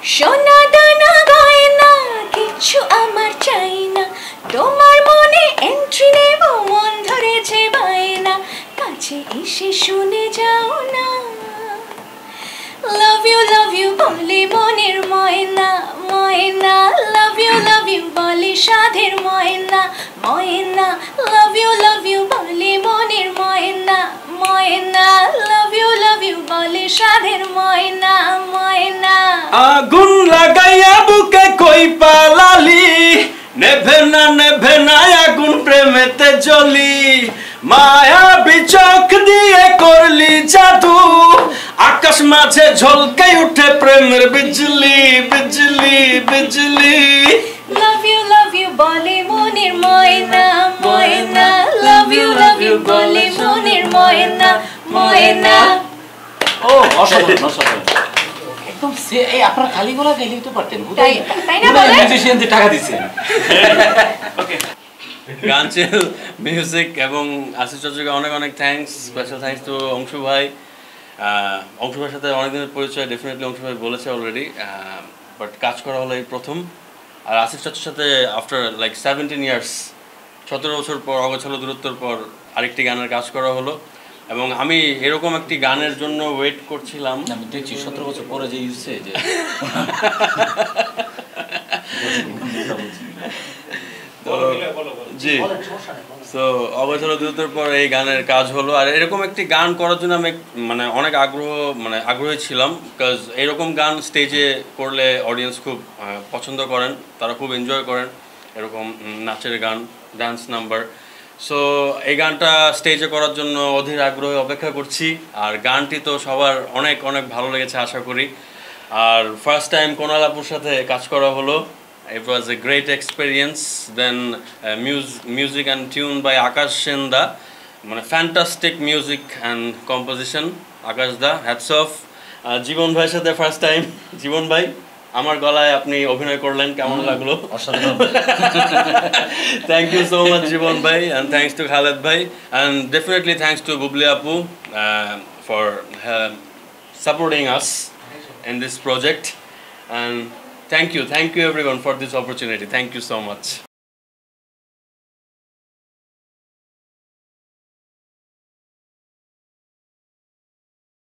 সোনা দানা গয়না কিছু আমার চাই না, তোমার মনে এন্ট্রি নেব মন ধরেছে বায়না, কাছে এসে শুনে যাও না। লাভ ইউ বলে মনের ময়না ময়না, লাভ ইউ বলে সাধের ময়না ময়না, লাভ ইউ বলে মনের ময়না ময়না, লাভ ইউ বলে সাধের ময়না ময়না। আগুন লাগাইয়া বুকে কই পালালি, নেভে না আগুন প্রেমেতে জ্বলি, মায়া বিচক দিয়ে করলি জাদু, আকাশ মাঝে ঝলকাই উঠে প্রেমের বিজলি বিজলি বিজলি। লাভ ইউ বলে মনের ময়না ময়না, লাভ ইউ বলে মনের ময়না ময়না। ও অসাধারণ অসাধারণ, একদম এই আপনারা খালি গলা গাইলে তো পারতেন, তাই না বলে মিউজিশিয়ানদের টাকা দিছেন। ওকে, গানচিল মিউজিক এবং আসিফ চাচুকে অনেক অনেক thanks, special thanks to Anshu ভাই। অংশু ভাইয়ের সাথে অনেকদিনের পরিচয়, ডেফিনেটলি অংশু ভাই বলেছে অলরেডি, বাট কাজ করা হলো এই প্রথম। আর আসিফ চাচুর সাথে আফটার লাইক 17 ইয়ার্স, 17 বছর পর, অগোছালো দূরত্বর পর আরেকটি গানের কাজ করা হলো। এবং আমি এরকম একটি গানের জন্য ওয়েট করছিলাম। আমি দেখছি 17 বছর পরে যে ইউজে যে জি, সো অগোছালো দূরত্বর পর এই গানের কাজ হলো। আর এরকম একটি গান করার জন্য আমি অনেক আগ্রহী ছিলাম, বিকজ এরকম গান স্টেজে করলে অডিয়েন্স খুব পছন্দ করেন, তারা খুব এনজয় করেন এরকম নাচের গান, ডান্স নাম্বার। সো এই গানটা স্টেজে করার জন্য অধীর আগ্রহে অপেক্ষা করছি। আর গানটি তো সবার অনেক অনেক ভালো লেগেছে আশা করি। আর ফার্স্ট টাইম কোনাল আপুর সাথে কাজ করা হলো, it was a great experience. Then music and tune by Akash Senda, fantastic music and composition. Akash da, hats off. জীবন ভাইয়ের সাথে ফার্স্ট টাইম, জীবন ভাই আমার গলায় আপনি অভিনয় করলেন, কেমন লাগলো? অসাধারণ। থ্যাংক ইউ সো মাচ জীবন ভাই, and thanks to Khaled ভাই, and definitely thanks to Bubli Apu for supporting us in this project. And thank you everyone for this opportunity. Thank you so much.